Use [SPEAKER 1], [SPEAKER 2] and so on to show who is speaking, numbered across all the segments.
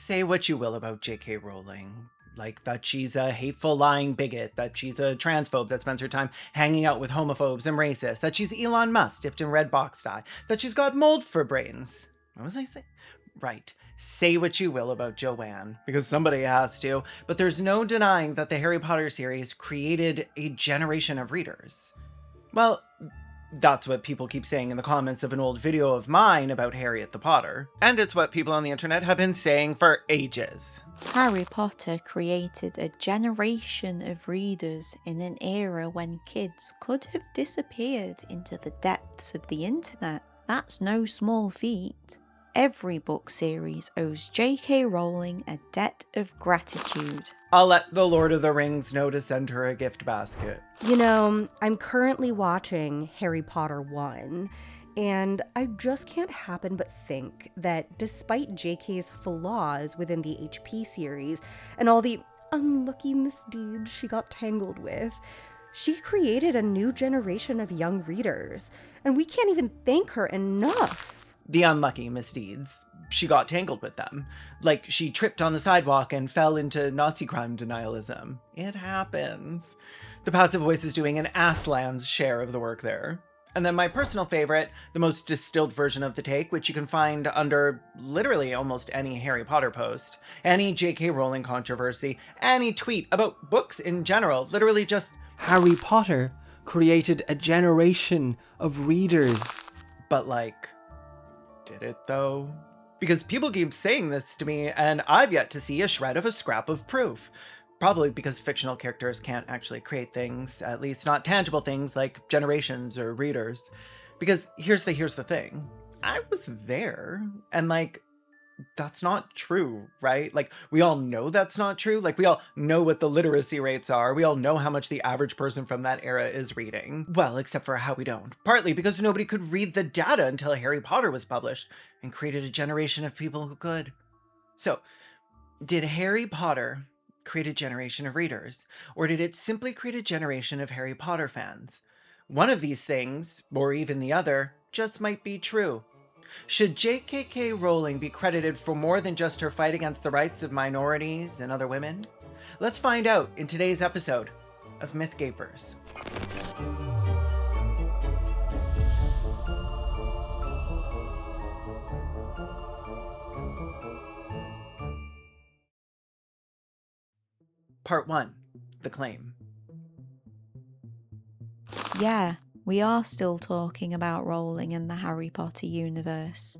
[SPEAKER 1] Say what you will about JK Rowling. Like that she's a hateful, lying bigot, that she's a transphobe that spends her time hanging out with homophobes and racists, that she's Elon Musk dipped in red box dye, that she's got mold for brains. What was I saying? Right. Say what you will about Joanne, because somebody has to, but there's no denying that the Harry Potter series created a generation of readers. Well, that's what people keep saying in the comments of an old video of mine about Harriet the Potter. And it's what people on the internet have been saying for ages.
[SPEAKER 2] Harry Potter created a generation of readers in an era when kids could have disappeared into the depths of the internet. That's no small feat. Every book series owes J.K. Rowling a debt of gratitude.
[SPEAKER 1] I'll let the Lord of the Rings know to send her a gift basket.
[SPEAKER 3] You know, I'm currently watching Harry Potter 1, and I just can't happen but think that despite JK's flaws within the HP series and all the unlucky misdeeds she got tangled with, she created a new generation of young readers, and we can't even thank her enough.
[SPEAKER 1] The unlucky misdeeds. She got tangled with them. Like she tripped on the sidewalk and fell into Nazi crime denialism. It happens. The Passive Voice is doing an Aslan's share of the work there. And then my personal favorite, the most distilled version of the take, which you can find under literally almost any Harry Potter post, any J.K. Rowling controversy, any tweet about books in general, literally just
[SPEAKER 4] Harry Potter created a generation of readers.
[SPEAKER 1] But like, did it though? Because people keep saying this to me, and I've yet to see a shred of a scrap of proof. Probably because fictional characters can't actually create things, at least not tangible things like generations or readers. Because here's the thing. I was there, and like, that's not true, right? Like, we all know that's not true. Like, we all know what the literacy rates are. We all know how much the average person from that era is reading. Well, except for how we don't. Partly because nobody could read the data until Harry Potter was published and created a generation of people who could. So, did Harry Potter create a generation of readers? Or did it simply create a generation of Harry Potter fans? One of these things, or even the other, just might be true. Should JKROwling be credited for more than just her fight against the rights of minorities and other women? Let's find out in today's episode of Myth Gapers. Part 1. The Claim.
[SPEAKER 2] Yeah, we are still talking about Rowling and the Harry Potter universe.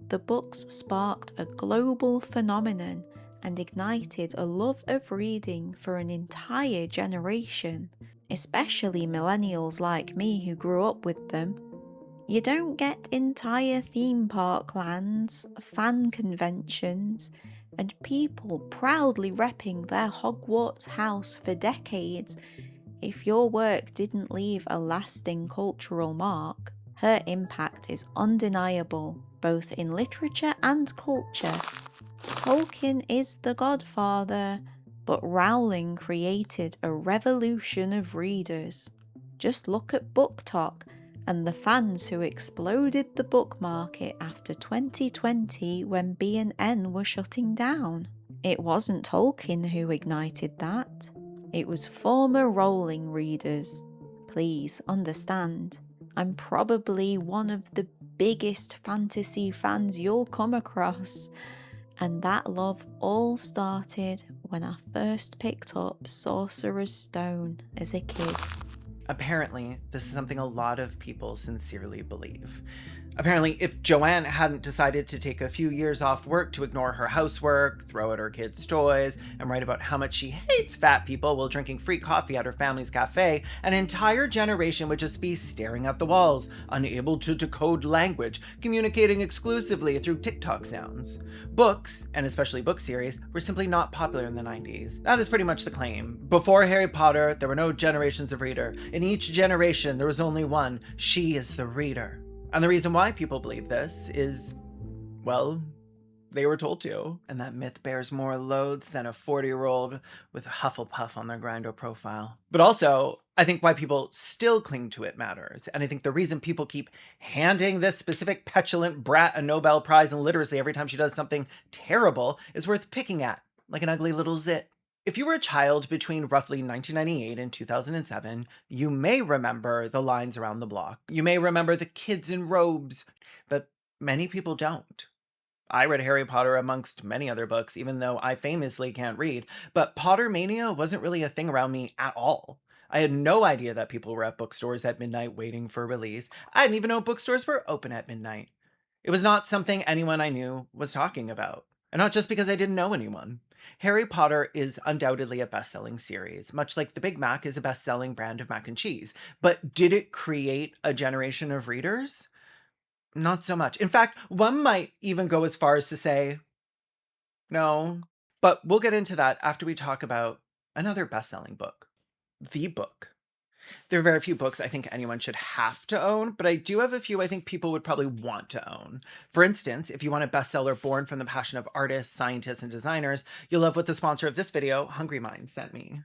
[SPEAKER 2] The books sparked a global phenomenon and ignited a love of reading for an entire generation, especially millennials like me who grew up with them. You don't get entire theme park lands, fan conventions, and people proudly repping their Hogwarts house for decades if your work didn't leave a lasting cultural mark. Her impact is undeniable, both in literature and culture. Tolkien is the godfather, but Rowling created a revolution of readers. Just look at BookTok and the fans who exploded the book market after 2020 when B&N were shutting down. It wasn't Tolkien who ignited that. It was former Rowling readers. Please understand, I'm probably one of the biggest fantasy fans you'll come across, and that love all started when I first picked up Sorcerer's Stone as a kid.
[SPEAKER 1] Apparently, this is something a lot of people sincerely believe. Apparently, if Joanne hadn't decided to take a few years off work to ignore her housework, throw out her kids' toys, and write about how much she hates fat people while drinking free coffee at her family's cafe, an entire generation would just be staring at the walls, unable to decode language, communicating exclusively through TikTok sounds. Books, and especially book series, were simply not popular in the 90s. That is pretty much the claim. Before Harry Potter, there were no generations of reader. In each generation, there was only one. She is the reader. And the reason why people believe this is, well, they were told to. And that myth bears more loads than a 40-year-old with a Hufflepuff on their Grindr profile. But also, I think why people still cling to it matters. And I think the reason people keep handing this specific petulant brat a Nobel Prize in literacy every time she does something terrible is worth picking at, like an ugly little zit. If you were a child between roughly 1998 and 2007, you may remember the lines around the block. You may remember the kids in robes, but many people don't. I read Harry Potter amongst many other books, even though I famously can't read, but Pottermania wasn't really a thing around me at all. I had no idea that people were at bookstores at midnight waiting for release. I didn't even know bookstores were open at midnight. It was not something anyone I knew was talking about. And not just because I didn't know anyone. Harry Potter is undoubtedly a best-selling series, much like the Big Mac is a best-selling brand of mac and cheese. But did it create a generation of readers? Not so much. In fact, one might even go as far as to say, no. But we'll get into that after we talk about another best-selling book, the book. There are very few books I think anyone should have to own, but I do have a few I think people would probably want to own. For instance, if you want a bestseller born from the passion of artists, scientists, and designers, you'll love what the sponsor of this video, Hungry Mind, sent me.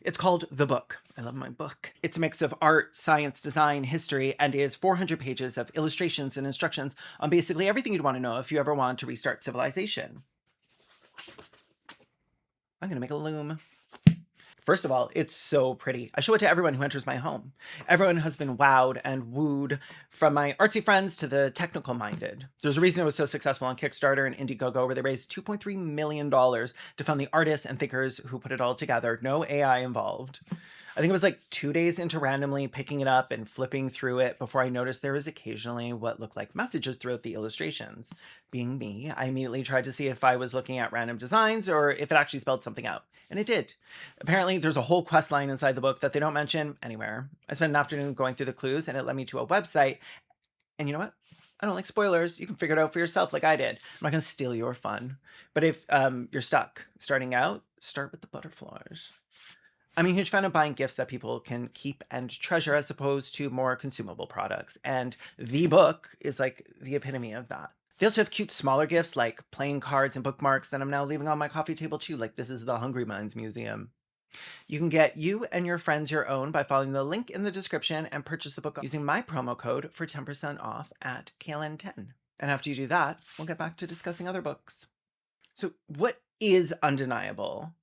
[SPEAKER 1] It's called The Book. I love my book. It's a mix of art, science, design, history, and is 400 pages of illustrations and instructions on basically everything you'd want to know if you ever want to restart civilization. I'm going to make a loom. First of all, it's so pretty. I show it to everyone who enters my home. Everyone has been wowed and wooed, from my artsy friends to the technical minded. There's a reason it was so successful on Kickstarter and Indiegogo, where they raised $2.3 million to fund the artists and thinkers who put it all together. No AI involved. I think it was like 2 days into randomly picking it up and flipping through it before I noticed there was occasionally what looked like messages throughout the illustrations. Being me, I immediately tried to see if I was looking at random designs or if it actually spelled something out. And it did. Apparently, there's a whole quest line inside the book that they don't mention anywhere. I spent an afternoon going through the clues and it led me to a website. And you know what? I don't like spoilers. You can figure it out for yourself like I did. I'm not going to steal your fun. But if you're stuck starting out, start with the butterflies. I'm a huge fan of buying gifts that people can keep and treasure as opposed to more consumable products. And the book is like the epitome of that. They also have cute smaller gifts like playing cards and bookmarks that I'm now leaving on my coffee table too. Like this is the Hungry Minds Museum. You can get you and your friends your own by following the link in the description and purchase the book using my promo code for 10% off at Caelan10. And after you do that, we'll get back to discussing other books. So what is undeniable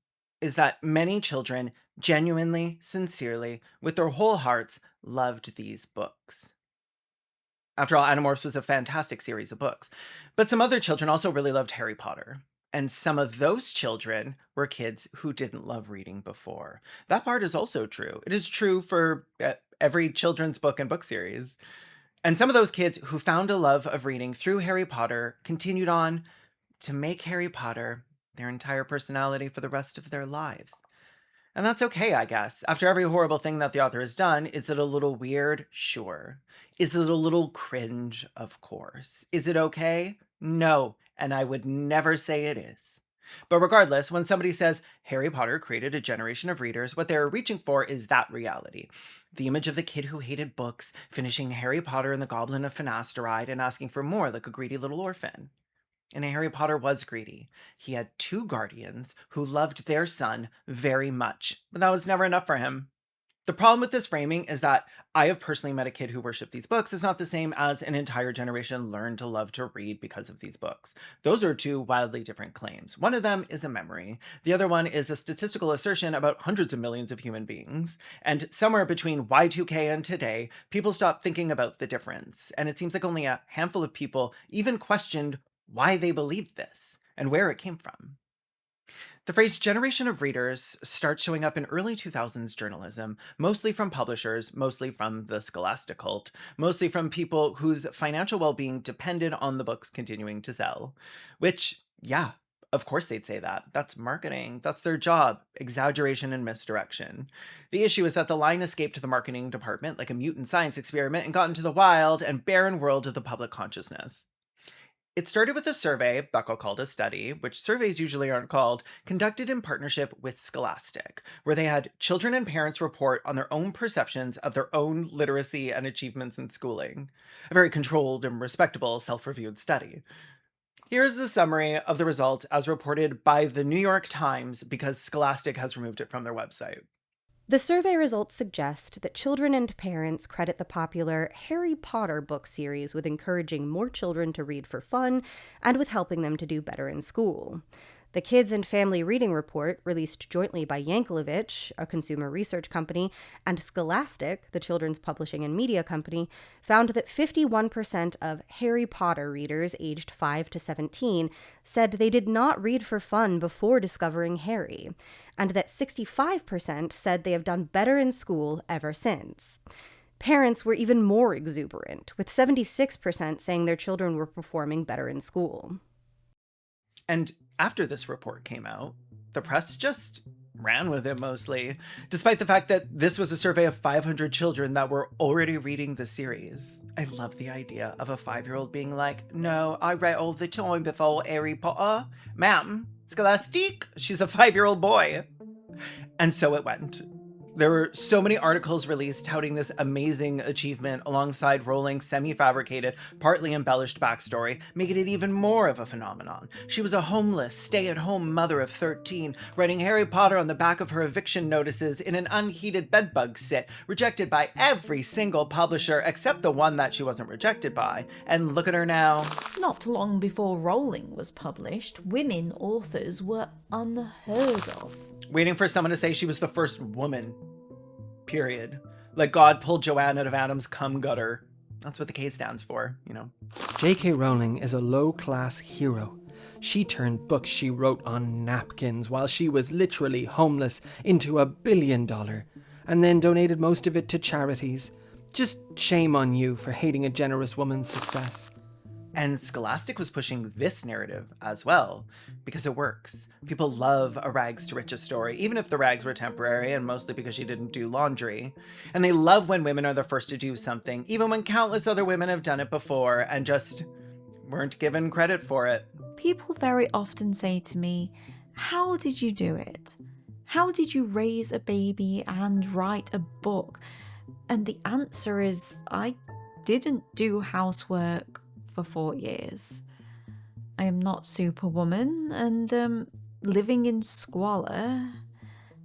[SPEAKER 1] is that many children genuinely, sincerely, with their whole hearts, loved these books. After all, Animorphs was a fantastic series of books. But some other children also really loved Harry Potter. And some of those children were kids who didn't love reading before. That part is also true. It is true for every children's book and book series. And some of those kids who found a love of reading through Harry Potter continued on to make Harry Potter their entire personality for the rest of their lives. And that's okay, I guess. After every horrible thing that the author has done, is it a little weird? Sure. Is it a little cringe? Of course. Is it okay? No, and I would never say it is. But regardless, when somebody says Harry Potter created a generation of readers, what they're reaching for is that reality. The image of the kid who hated books, finishing Harry Potter and the Goblin of Finasteride and asking for more like a greedy little orphan. And Harry Potter was greedy. He had 2 guardians who loved their son very much, but that was never enough for him. The problem with this framing is that I have personally met a kid who worshipped these books is not the same as an entire generation learned to love to read because of these books. Those are 2 wildly different claims. One of them is a memory. The other one is a statistical assertion about hundreds of millions of human beings. And somewhere between Y2K and today, people stopped thinking about the difference. And it seems like only a handful of people even questioned why they believed this and where it came from. The phrase generation of readers starts showing up in early 2000s journalism, mostly from publishers, mostly from the scholastic cult, mostly from people whose financial well-being depended on the books continuing to sell. Which, yeah, of course they'd say that. That's marketing. That's their job. Exaggeration and misdirection. The issue is that the line escaped the marketing department like a mutant science experiment and got into the wild and barren world of the public consciousness. It started with a survey, Buckle called a study, which surveys usually aren't called, conducted in partnership with Scholastic, where they had children and parents report on their own perceptions of their own literacy and achievements in schooling. A very controlled and respectable self-reviewed study. Here's the summary of the results as reported by the New York Times because Scholastic has removed it from their website.
[SPEAKER 3] The survey results suggest that children and parents credit the popular Harry Potter book series with encouraging more children to read for fun and with helping them to do better in school. The Kids and Family Reading Report, released jointly by Yankelovich, a consumer research company, and Scholastic, the children's publishing and media company, found that 51% of Harry Potter readers aged 5 to 17 said they did not read for fun before discovering Harry, and that 65% said they have done better in school ever since. Parents were even more exuberant, with 76% saying their children were performing better in school.
[SPEAKER 1] And after this report came out, the press just ran with it mostly, despite the fact that this was a survey of 500 children that were already reading the series. I love the idea of a 5-year-old being like, no, I read all the time before Harry Potter. Ma'am, Scholastic, she's a 5-year-old boy. And so it went. There were so many articles released touting this amazing achievement alongside Rowling's semi-fabricated, partly embellished backstory, making it even more of a phenomenon. She was a homeless, stay-at-home mother of 13, writing Harry Potter on the back of her eviction notices in an unheated bedbug sit, rejected by every single publisher except the one that she wasn't rejected by. And look at her now.
[SPEAKER 2] Not long before Rowling was published, women authors were unheard of.
[SPEAKER 1] Waiting for someone to say she was the first woman. Period. Like God pulled Joanne out of Adam's cum gutter. That's what the K stands for, you know.
[SPEAKER 4] JKROwling is a low-class hero. She turned books she wrote on napkins while she was literally homeless into $1 billion, and then donated most of it to charities. Just shame on you for hating a generous woman's success.
[SPEAKER 1] And Scholastic was pushing this narrative as well, because it works. People love a rags to riches story, even if the rags were temporary and mostly because she didn't do laundry. And they love when women are the first to do something, even when countless other women have done it before and just weren't given credit for it.
[SPEAKER 2] People very often say to me, how did you do it? How did you raise a baby and write a book? And the answer is, I didn't do housework for 4 years. I am not Superwoman, and living in squalor,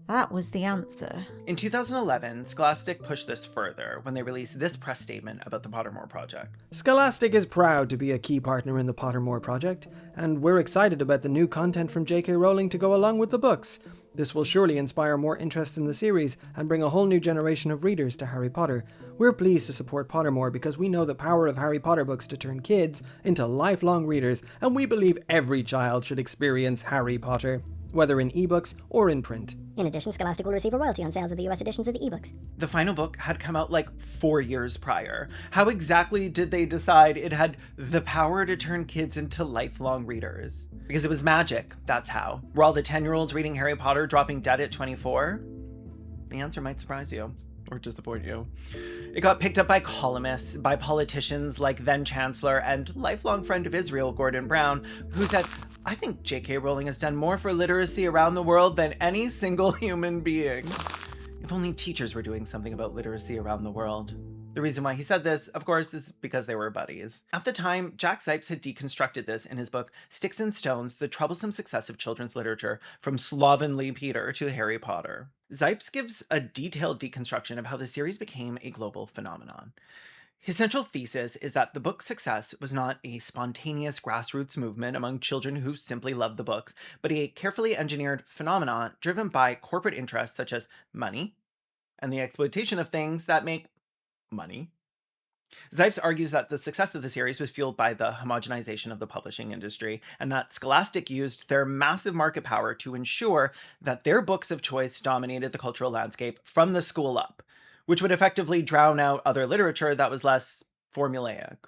[SPEAKER 2] that was the answer.
[SPEAKER 1] In 2011, Scholastic pushed this further when they released this press statement about the Pottermore project.
[SPEAKER 4] Scholastic is proud to be a key partner in the Pottermore project, and we're excited about the new content from JKROwling to go along with the books. This will surely inspire more interest in the series and bring a whole new generation of readers to Harry Potter. We're pleased to support Pottermore because we know the power of Harry Potter books to turn kids into lifelong readers, and we believe every child should experience Harry Potter, whether in ebooks or in print.
[SPEAKER 5] In addition, Scholastic will receive a royalty on sales of the US editions of the ebooks.
[SPEAKER 1] The final book had come out like 4 years prior. How exactly did they decide it had the power to turn kids into lifelong readers? Because it was magic, that's how. Were all the 10-year-olds reading Harry Potter dropping dead at 24? The answer might surprise you. Or disappoint you. It got picked up by columnists, by politicians like then-Chancellor and lifelong friend of Israel, Gordon Brown, who said, I think J.K. Rowling has done more for literacy around the world than any single human being. If only teachers were doing something about literacy around the world. The reason why he said this, of course, is because they were buddies. At the time, Jack Zipes had deconstructed this in his book Sticks and Stones, The Troublesome Success of Children's Literature from Slovenly Peter to Harry Potter. Zipes gives a detailed deconstruction of how the series became a global phenomenon. His central thesis is that the book's success was not a spontaneous grassroots movement among children who simply loved the books, but a carefully engineered phenomenon driven by corporate interests such as money and the exploitation of things that make money. Zipes argues that the success of the series was fueled by the homogenization of the publishing industry, and that Scholastic used their massive market power to ensure that their books of choice dominated the cultural landscape from the school up, which would effectively drown out other literature that was less formulaic.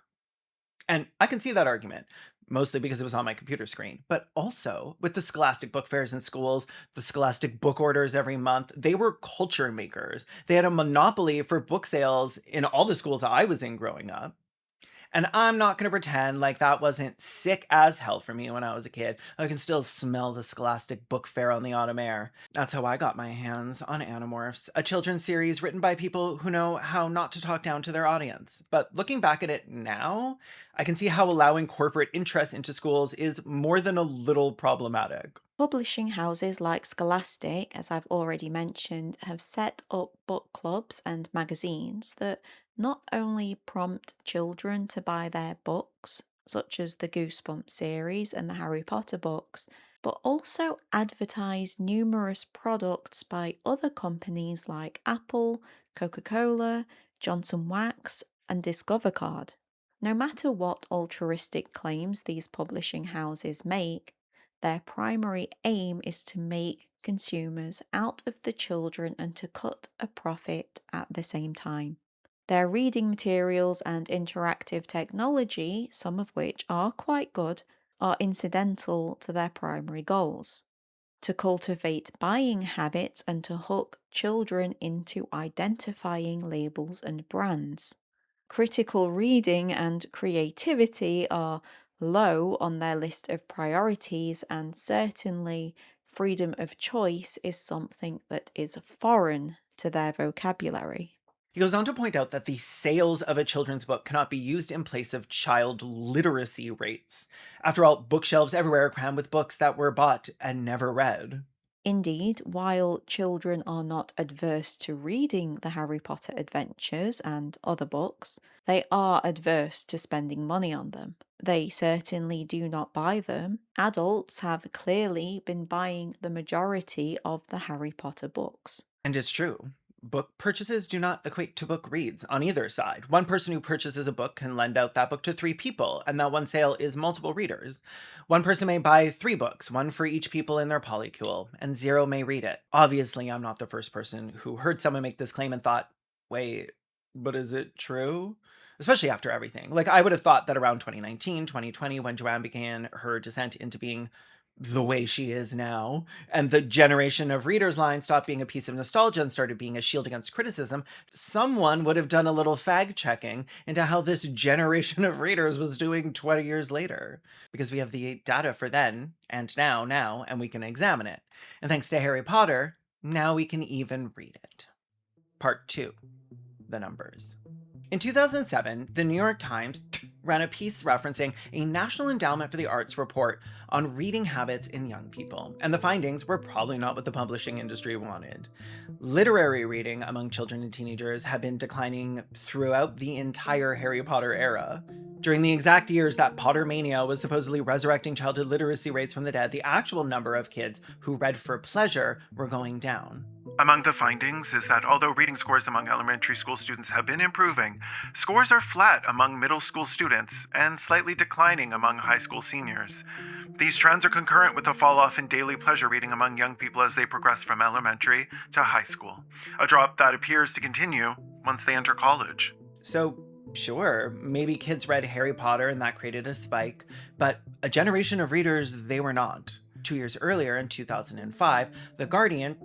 [SPEAKER 1] And I can see that argument, mostly because it was on my computer screen, but also with the Scholastic book fairs in schools, the Scholastic book orders every month, they were culture makers. They had a monopoly for book sales in all the schools I was in growing up. And I'm not going to pretend like that wasn't sick as hell for me when I was a kid. I can still smell the Scholastic book fair on the autumn air. That's how I got my hands on Animorphs, a children's series written by people who know how not to talk down to their audience. But looking back at it now, I can see how allowing corporate interest into schools is more than a little problematic.
[SPEAKER 2] Publishing houses like Scholastic, as I've already mentioned, have set up book clubs and magazines that not only prompt children to buy their books, such as the Goosebumps series and the Harry Potter books, but also advertise numerous products by other companies like Apple, Coca-Cola, Johnson Wax, and Discover Card. No matter what altruistic claims these publishing houses make, their primary aim is to make consumers out of the children and to cut a profit at the same time. Their reading materials and interactive technology, some of which are quite good, are incidental to their primary goals: to cultivate buying habits and to hook children into identifying labels and brands. Critical reading and creativity are low on their list of priorities, and certainly freedom of choice is something that is foreign to their vocabulary.
[SPEAKER 1] He goes on to point out that the sales of a children's book cannot be used in place of child literacy rates. After all, bookshelves everywhere are crammed with books that were bought and never read.
[SPEAKER 2] Indeed, while children are not adverse to reading the Harry Potter adventures and other books, they are adverse to spending money on them. They certainly do not buy them. Adults have clearly been buying the majority of the Harry Potter books.
[SPEAKER 1] And it's true. Book purchases do not equate to book reads on either side. One person who purchases a book can lend out that book to 3 people, and that one sale is multiple readers. One person may buy 3 books, one for each people in their polycule, and 0 may read it. Obviously, I'm not the first person who heard someone make this claim and thought, wait, but is it true? Especially after everything. Like, I would have thought that around 2019, 2020, when Joanne began her descent into being the way she is now, and the generation of readers line stopped being a piece of nostalgia and started being a shield against criticism, someone would have done a little fag checking into how this generation of readers was doing 20 years later. Because we have the data for then and now, and we can examine it. And thanks to Harry Potter, now we can even read it. Part 2. The numbers. In 2007, the New York Times ran a piece referencing a National Endowment for the Arts report on reading habits in young people, and the findings were probably not what the publishing industry wanted. Literary reading among children and teenagers had been declining throughout the entire Harry Potter era. During the exact years that Pottermania was supposedly resurrecting childhood literacy rates from the dead, the actual number of kids who read for pleasure were going down.
[SPEAKER 6] Among the findings is that although reading scores among elementary school students have been improving, scores are flat among middle school students and slightly declining among high school seniors. These trends are concurrent with a fall-off in daily pleasure reading among young people as they progress from elementary to high school, a drop that appears to continue once they enter college.
[SPEAKER 1] So, sure, maybe kids read Harry Potter and that created a spike, but a generation of readers they were not. 2 years earlier, in 2005, The Guardian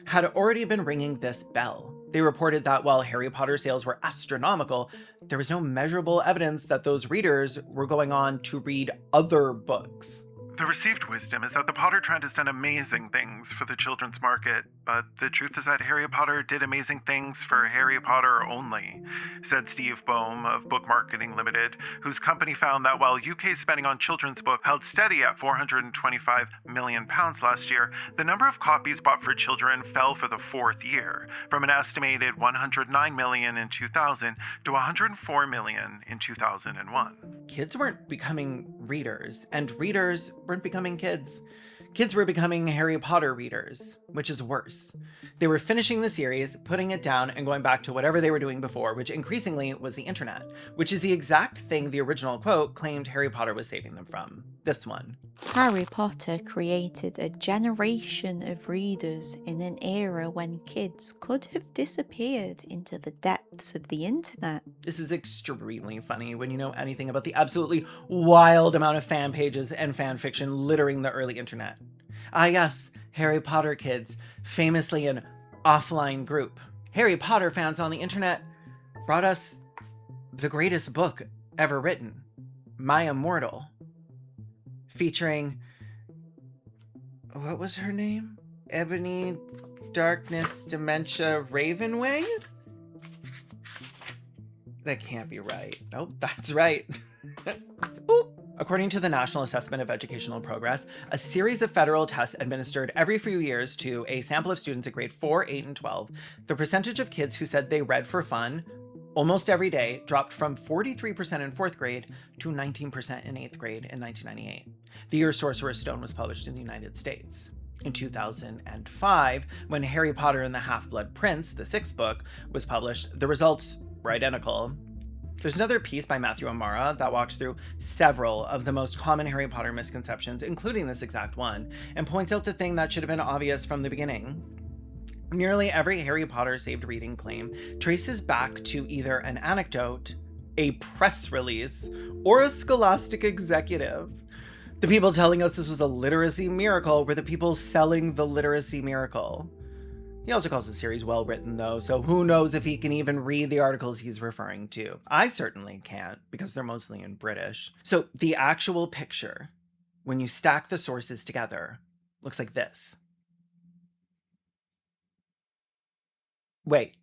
[SPEAKER 1] had already been ringing this bell. They reported that while Harry Potter sales were astronomical, there was no measurable evidence that those readers were going on to read other books.
[SPEAKER 6] The received wisdom is that the Potter trend has done amazing things for the children's market, but the truth is that Harry Potter did amazing things for Harry Potter only, said Steve Boehm of Book Marketing Limited, whose company found that while UK's spending on children's books held steady at £425 million last year, the number of copies bought for children fell for the 4th year, from an estimated 109 million in 2000 to 104 million in 2001.
[SPEAKER 1] Kids weren't becoming readers, and readers weren't becoming kids. Kids were becoming Harry Potter readers, which is worse. They were finishing the series, putting it down, and going back to whatever they were doing before, which increasingly was the internet, which is the exact thing the original quote claimed Harry Potter was saving them from. This one.
[SPEAKER 2] Harry Potter created a generation of readers in an era when kids could have disappeared into the depths of the internet.
[SPEAKER 1] This is extremely funny when you know anything about the absolutely wild amount of fan pages and fan fiction littering the early internet. Ah yes, Harry Potter kids, famously an offline group. Harry Potter fans on the internet brought us the greatest book ever written, My Immortal, featuring, what was her name? Ebony, Darkness, Dementia, Ravenway? That can't be right. Nope, that's right. Oop. According to the National Assessment of Educational Progress, a series of federal tests administered every few years to a sample of students at grade 4, 8, and 12, the percentage of kids who said they read for fun almost every day dropped from 43% in 4th grade to 19% in 8th grade in 1998, the year Sorcerer's Stone was published in the United States. In 2005, when Harry Potter and the Half-Blood Prince, the 6th book, was published, the results were identical. There's another piece by Matthew Amara that walks through several of the most common Harry Potter misconceptions, including this exact one, and points out the thing that should have been obvious from the beginning. Nearly every Harry Potter saved reading claim traces back to either an anecdote, a press release, or a scholastic executive. The people telling us this was a literacy miracle were the people selling the literacy miracle. He also calls the series well written, though, so who knows if he can even read the articles he's referring to. I certainly can't, because they're mostly in British. So the actual picture, when you stack the sources together, looks like this. Wait,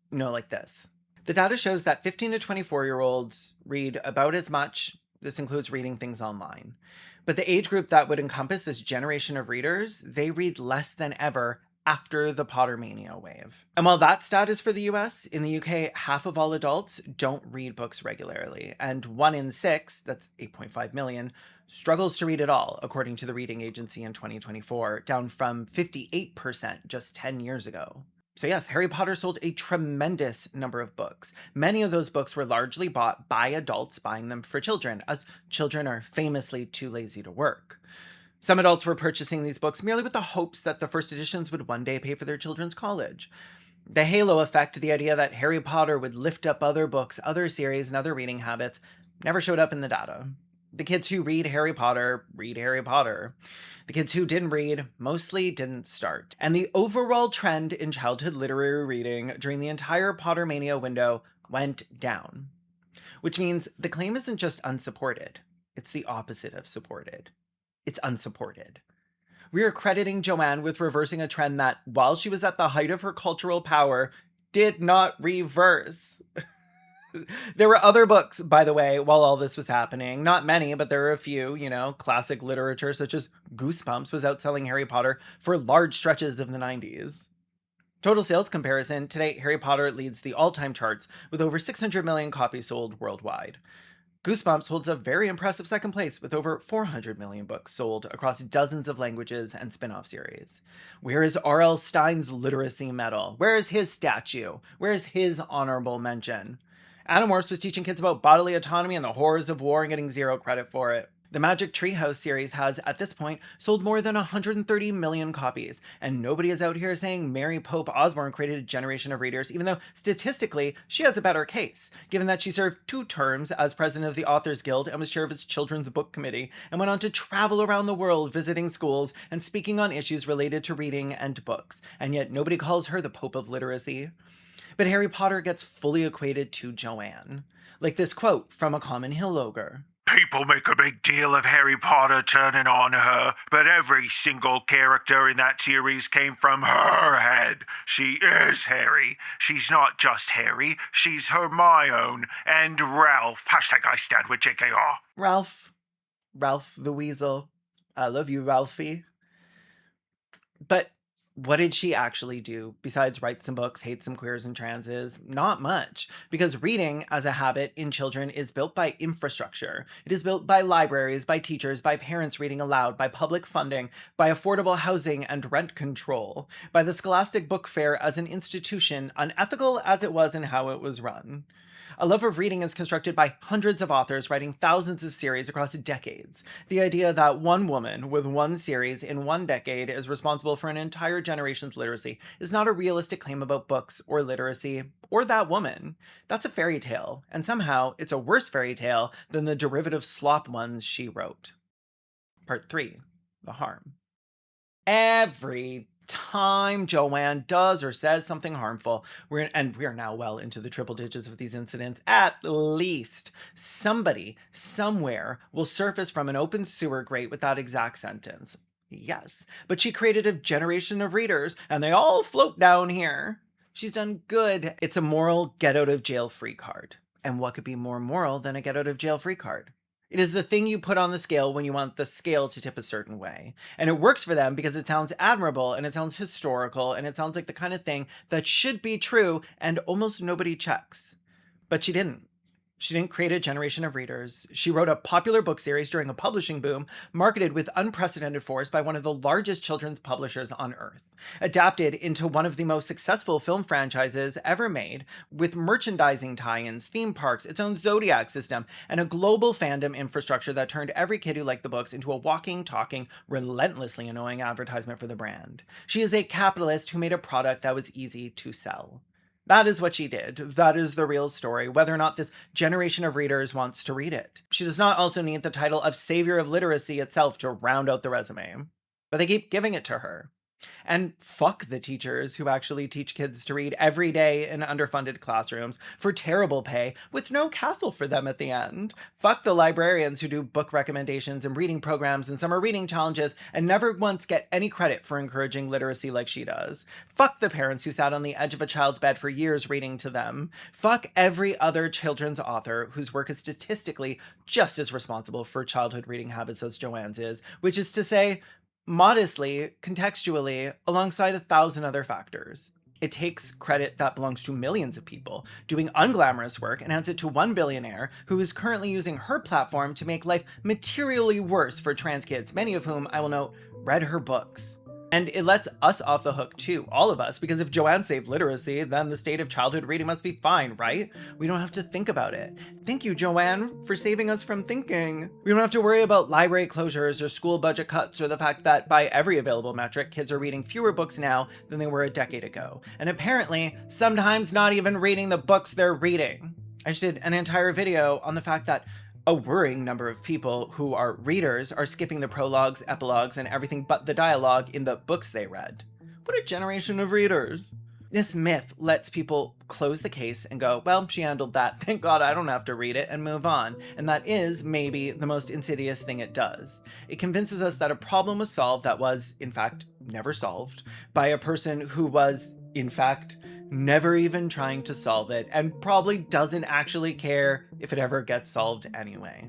[SPEAKER 1] no, like this. The data shows that 15 to 24-year-olds read about as much. This includes reading things online. But the age group that would encompass this generation of readers, they read less than ever after the Pottermania wave. And while that stat is for the US, in the UK, half of all adults don't read books regularly, and 1 in 6, that's 8.5 million, struggles to read at all, according to the Reading Agency in 2024, down from 58% just 10 years ago. So yes, Harry Potter sold a tremendous number of books. Many of those books were largely bought by adults buying them for children, as children are famously too lazy to work. Some adults were purchasing these books merely with the hopes that the first editions would one day pay for their children's college. The halo effect, the idea that Harry Potter would lift up other books, other series, and other reading habits, never showed up in the data. The kids who read Harry Potter read Harry Potter. The kids who didn't read mostly didn't start. And the overall trend in childhood literary reading during the entire Pottermania window went down. Which means the claim isn't just unsupported. It's the opposite of supported. It's unsupported. We are crediting Joanne with reversing a trend that, while she was at the height of her cultural power, did not reverse. There were other books, by the way, while all this was happening. Not many, but there were a few, classic literature such as Goosebumps was outselling Harry Potter for large stretches of the 90s. Total sales comparison, today Harry Potter leads the all-time charts with over 600 million copies sold worldwide. Goosebumps holds a very impressive second place with over 400 million books sold across dozens of languages and spin-off series. Where is R.L. Stein's literacy medal? Where is his statue? Where is his honorable mention? Animorphs was teaching kids about bodily autonomy and the horrors of war and getting zero credit for it. The Magic Treehouse series has, at this point, sold more than 130 million copies, and nobody is out here saying Mary Pope Osborne created a generation of readers, even though statistically she has a better case, given that she served 2 terms as president of the Authors Guild and was chair of its Children's Book Committee, and went on to travel around the world visiting schools and speaking on issues related to reading and books, and yet nobody calls her the Pope of Literacy. But Harry Potter gets fully equated to Joanne. Like this quote from a Common Hill ogre.
[SPEAKER 6] People make a big deal of Harry Potter turning on her, but every single character in that series came from her head. She is Harry. She's not just Harry, she's Hermione and Ralph. Hashtag I stand with JKR.
[SPEAKER 1] Ralph the Weasel. I love you, Ralphie. But what did she actually do besides write some books, hate some queers and transes? Not much, because reading as a habit in children is built by infrastructure. It is built by libraries, by teachers, by parents reading aloud, by public funding, by affordable housing and rent control, by the Scholastic Book Fair as an institution, unethical as it was in how it was run. A love of reading is constructed by hundreds of authors writing thousands of series across decades. The idea that one woman with one series in one decade is responsible for an entire generation's literacy is not a realistic claim about books or literacy or that woman. That's a fairy tale, and somehow it's a worse fairy tale than the derivative slop ones she wrote. Part 3. The harm. Every time Joanne does or says something harmful, we are now well into the triple digits of these incidents, at least somebody somewhere will surface from an open sewer grate with that exact sentence. Yes, but she created a generation of readers and they all float down here. She's done good. It's a moral get out of jail free card. And what could be more moral than a get out of jail free card? It is the thing you put on the scale when you want the scale to tip a certain way. And it works for them because it sounds admirable and it sounds historical and it sounds like the kind of thing that should be true and almost nobody checks. But she didn't. She didn't create a generation of readers. She wrote a popular book series during a publishing boom, marketed with unprecedented force by one of the largest children's publishers on earth, adapted into one of the most successful film franchises ever made, with merchandising tie-ins, theme parks, its own Zodiac system, and a global fandom infrastructure that turned every kid who liked the books into a walking, talking, relentlessly annoying advertisement for the brand. She is a capitalist who made a product that was easy to sell. That is what she did. That is the real story, whether or not this generation of readers wants to read it. She does not also need the title of Savior of Literacy itself to round out the resume. But they keep giving it to her. And fuck the teachers who actually teach kids to read every day in underfunded classrooms for terrible pay with no castle for them at the end. Fuck the librarians who do book recommendations and reading programs and summer reading challenges and never once get any credit for encouraging literacy like she does. Fuck the parents who sat on the edge of a child's bed for years reading to them. Fuck every other children's author whose work is statistically just as responsible for childhood reading habits as Joanne's is, which is to say, modestly, contextually, alongside 1,000 other factors. It takes credit that belongs to millions of people doing unglamorous work and hands it to one billionaire who is currently using her platform to make life materially worse for trans kids, many of whom, I will note, read her books. And it lets us off the hook too, all of us, because if Joanne saved literacy, then the state of childhood reading must be fine, right? We don't have to think about it. Thank you, Joanne, for saving us from thinking. We don't have to worry about library closures or school budget cuts or the fact that by every available metric, kids are reading fewer books now than they were a decade ago. And apparently, sometimes not even reading the books they're reading. I just did an entire video on the fact that a worrying number of people who are readers are skipping the prologues, epilogues, and everything but the dialogue in the books they read. What a generation of readers. This myth lets people close the case and go, well, she handled that. Thank God I don't have to read it, and move on. And that is maybe the most insidious thing it does. It convinces us that a problem was solved that was, in fact, never solved by a person who was, in fact, never even trying to solve it, and probably doesn't actually care if it ever gets solved anyway.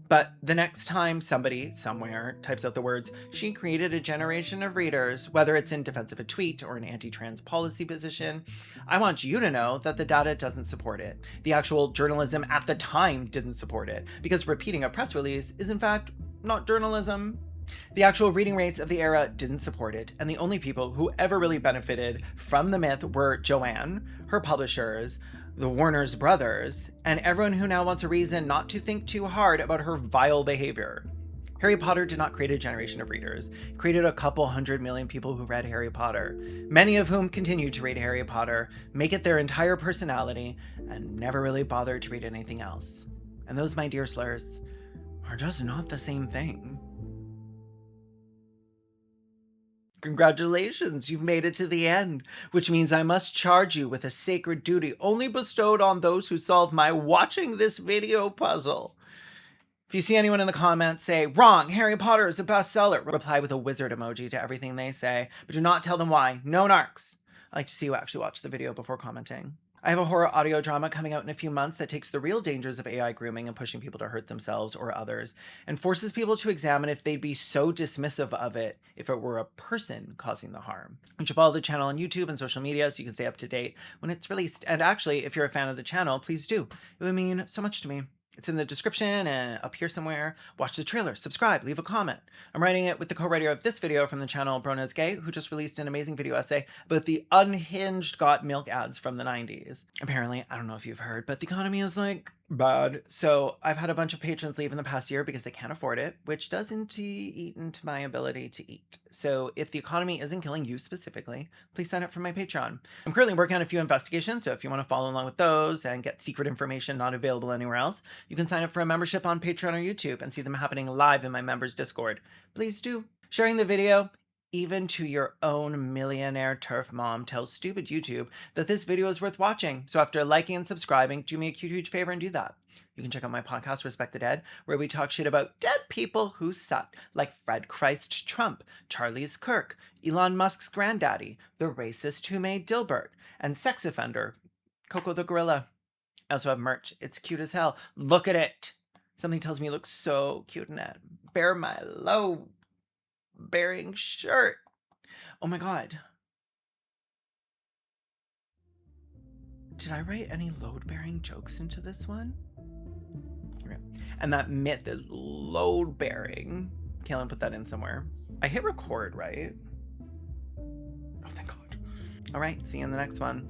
[SPEAKER 1] But the next time somebody, somewhere, types out the words, she created a generation of readers, whether it's in defense of a tweet or an anti-trans policy position, I want you to know that the data doesn't support it. The actual journalism at the time didn't support it, because repeating a press release is in fact not journalism. The actual reading rates of the era didn't support it, and the only people who ever really benefited from the myth were Joanne, her publishers, the Warner's brothers, and everyone who now wants a reason not to think too hard about her vile behavior. Harry Potter did not create a generation of readers. It created a couple 100 million people who read Harry Potter, many of whom continue to read Harry Potter, make it their entire personality, and never really bother to read anything else. And those, my dear slurs, are just not the same thing. Congratulations, you've made it to the end, which means I must charge you with a sacred duty only bestowed on those who solve my watching this video puzzle. If you see anyone in the comments say, wrong, Harry Potter is a bestseller, reply with a wizard emoji to everything they say, but do not tell them why. No narcs. I like to see you actually watch the video before commenting. I have a horror audio drama coming out in a few months that takes the real dangers of AI grooming and pushing people to hurt themselves or others, and forces people to examine if they'd be so dismissive of it if it were a person causing the harm. You should follow the channel on YouTube and social media so you can stay up to date when it's released. And actually, if you're a fan of the channel, please do. It would mean so much to me. It's in the description and up here somewhere. Watch the trailer, subscribe, leave a comment. I'm writing it with the co-writer of this video from the channel, Brona's Gay, who just released an amazing video essay about the unhinged got milk ads from the 90s. Apparently, I don't know if you've heard, but the economy is like bad. So I've had a bunch of patrons leave in the past year because they can't afford it, which does eat into my ability to eat. So if the economy isn't killing you specifically, please sign up for my Patreon. I'm currently working on a few investigations, so if you want to follow along with those and get secret information not available anywhere else, you can sign up for a membership on Patreon or YouTube and see them happening live in my members' Discord. Please do. Sharing the video, even to your own millionaire turf mom, tells stupid YouTube that this video is worth watching. So after liking and subscribing, do me a huge favor and do that. You can check out my podcast, Respect the Dead, where we talk shit about dead people who suck, like Fred Christ Trump, Charles Kirk, Elon Musk's granddaddy, the racist who made Dilbert, and sex offender, Coco the gorilla. I also have merch. It's cute as hell. Look at it. Something tells me it looks so cute in that Bear My Load bearing shirt. Oh my god. Did I write any load-bearing jokes into this one? Okay. And that myth is load-bearing. Caelan put that in somewhere. I hit record, right? Oh, thank God. All right, see you in the next one.